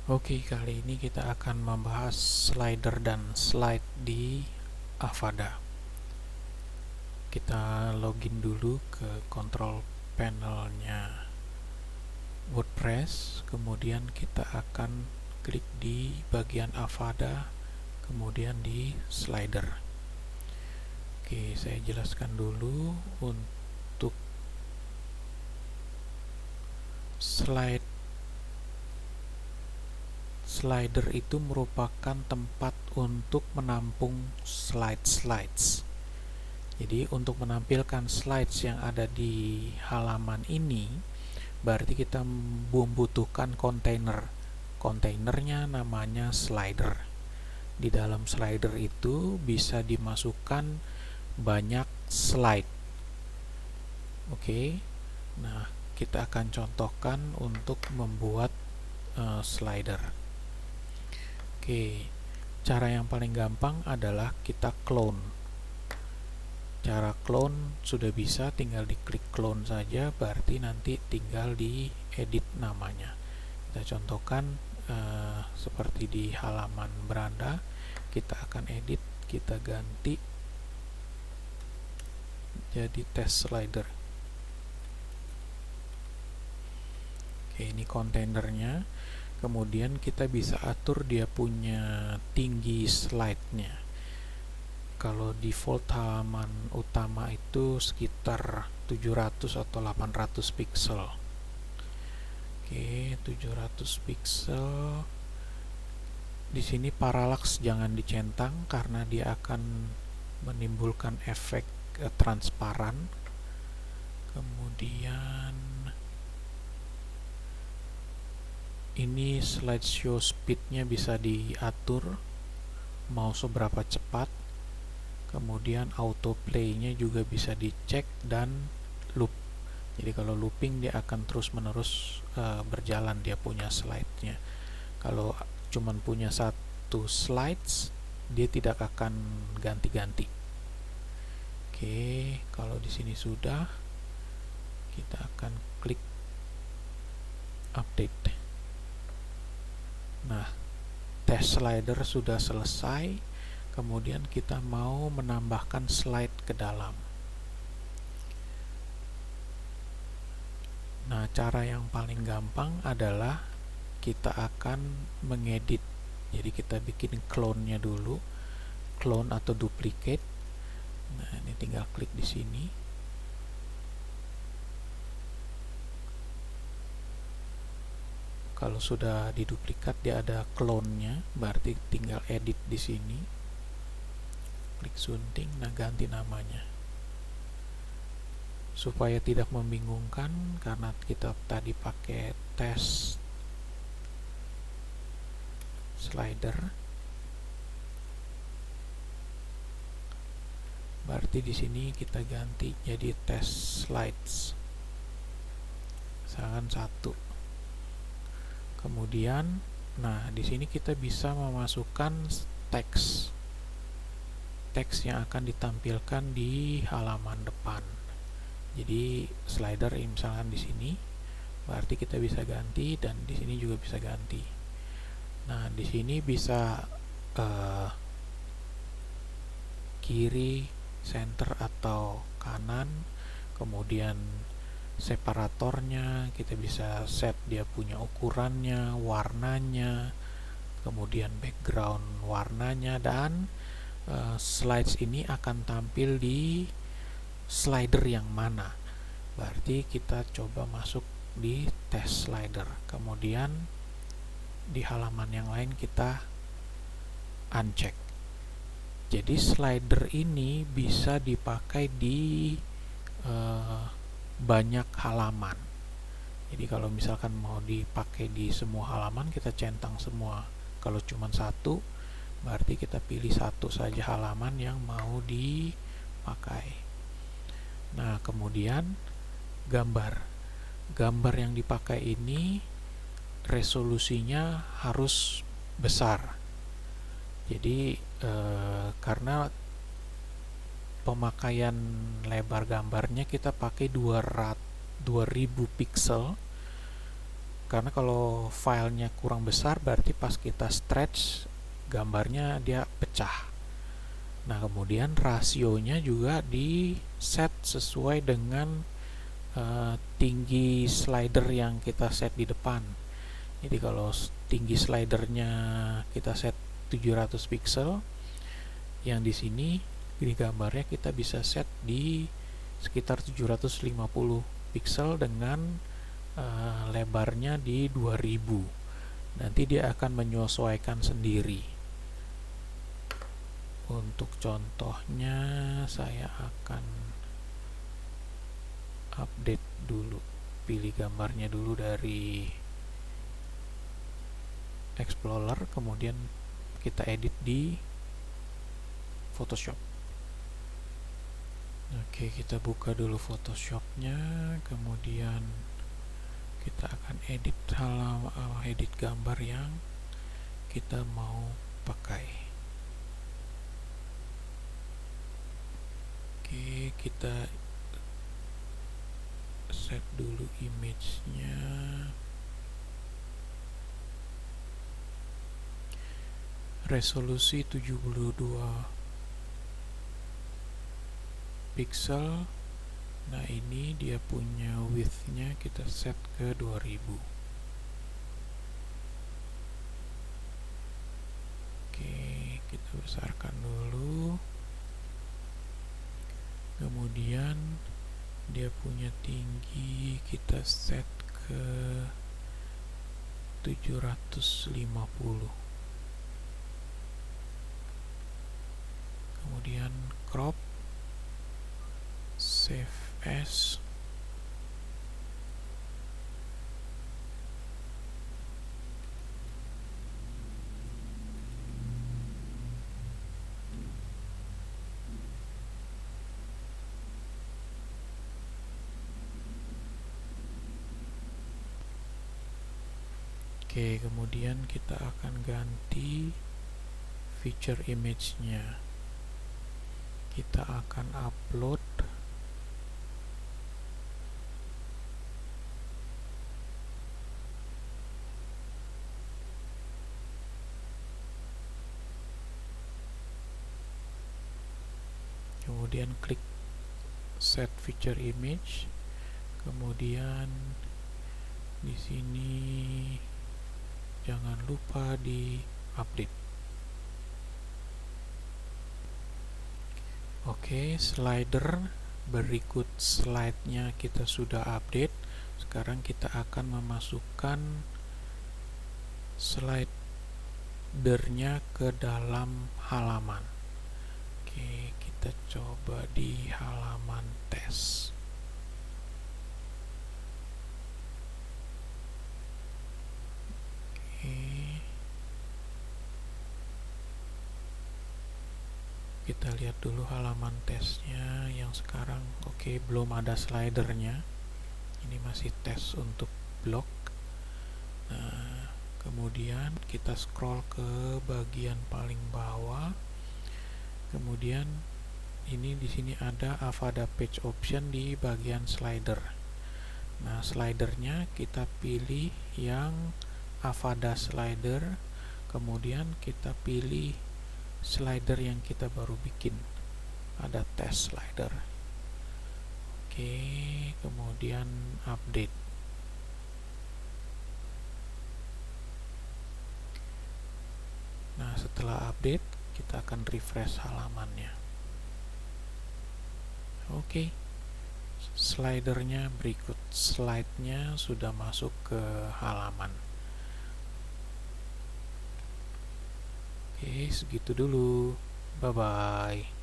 Oke, kali ini kita akan membahas slider dan slide di Avada. Kita login dulu ke control panelnya WordPress, kemudian kita akan klik di bagian Avada, kemudian di slider. Oke, saya jelaskan dulu untuk slider itu merupakan tempat untuk menampung slides. Jadi untuk menampilkan slides yang ada di halaman ini, berarti kita membutuhkan kontainer. Kontainernya namanya slider. Di dalam slider itu bisa dimasukkan banyak slide. Oke. Nah, kita akan contohkan untuk membuat slider. Oke. Cara yang paling gampang adalah kita clone. Cara clone sudah bisa, tinggal diklik clone saja, berarti nanti tinggal di edit namanya. Kita contohkan seperti di halaman beranda, kita akan edit, kita ganti jadi test slider. Oke, ini kontainernya. Kemudian kita bisa atur dia punya tinggi slide-nya. Kalau default halaman utama itu sekitar 700 atau 800 pixel. Oke, 700 pixel. Di sini parallax jangan dicentang karena dia akan menimbulkan efek transparan. Kemudian ini slideshow speednya bisa diatur mau seberapa cepat. Kemudian autoplay-nya juga bisa dicek, dan loop. Jadi kalau looping dia akan terus-menerus berjalan dia punya slide-nya. Kalau cuman punya satu slides, dia tidak akan ganti-ganti. Oke, kalau di sini sudah, kita akan klik update. Nah, test slider sudah selesai. Kemudian kita mau menambahkan slide ke dalam. Nah, cara yang paling gampang adalah kita akan mengedit. Jadi kita bikin clone-nya dulu, clone atau duplicate. Nah, ini tinggal klik di sini. Kalau sudah diduplikat, dia ada clone-nya, berarti tinggal edit di sini. Klik sunting, nah ganti namanya. Supaya tidak membingungkan, karena kita tadi pakai test slider, berarti di sini kita ganti jadi test slides. Misalkan 1. Kemudian, nah di sini kita bisa memasukkan teks yang akan ditampilkan di halaman depan. Jadi slider misalkan di sini, berarti kita bisa ganti, dan di sini juga bisa ganti. Nah, di sini bisa kiri, center atau kanan. Kemudian separatornya kita bisa set dia punya ukurannya, warnanya, kemudian background warnanya, dan slides ini akan tampil di slider yang mana. Berarti kita coba masuk di test slider, kemudian di halaman yang lain kita uncheck. Jadi slider ini bisa dipakai di banyak halaman. Jadi kalau misalkan mau dipakai di semua halaman, kita centang semua. Kalau cuma satu, berarti kita pilih satu saja halaman yang mau dipakai. Nah, kemudian gambar yang dipakai ini resolusinya harus besar. Jadi karena pemakaian lebar gambarnya kita pakai 2000 pixel, karena kalau filenya kurang besar berarti pas kita stretch gambarnya dia pecah. Nah, kemudian rasionya juga di set sesuai dengan tinggi slider yang kita set di depan. Jadi kalau tinggi slidernya kita set 700 pixel, yang di sini di gambarnya kita bisa set di sekitar 750 pixel dengan lebarnya di 2000. Nanti dia akan menyesuaikan sendiri. Untuk contohnya saya akan update dulu, pilih gambarnya dulu dari Explorer, kemudian kita edit di Photoshop. Oke, kita buka dulu Photoshopnya, kemudian kita akan edit edit gambar yang kita mau pakai. Oke, kita set dulu image-nya. Resolusi 72 pixel. Nah, ini dia punya width-nya kita set ke 2000. Oke, kita besarkan dulu. Kemudian dia punya tinggi kita set ke 750. Kemudian crop, save as. Oke, kemudian kita akan ganti feature image-nya. Kita akan upload kemudian klik set feature image, kemudian di sini jangan lupa di update. Oke, slider berikut slide-nya kita sudah update. Sekarang kita akan memasukkan slidernya ke dalam halaman. Oke, kita coba di halaman tes. Kita lihat dulu halaman tesnya yang sekarang. Oke, belum ada slidernya. Ini masih tes untuk blok. Nah, kemudian kita scroll ke bagian paling bawah. Kemudian ini di sini ada Avada Page Option di bagian slider. Nah, slidernya kita pilih yang Avada Slider. Kemudian kita pilih slider yang kita baru bikin, ada test slider. Oke, kemudian update. Nah, setelah update kita akan refresh halamannya. Oke, slidernya berikut, slide-nya sudah masuk ke halaman. Oke, segitu dulu. Bye-bye.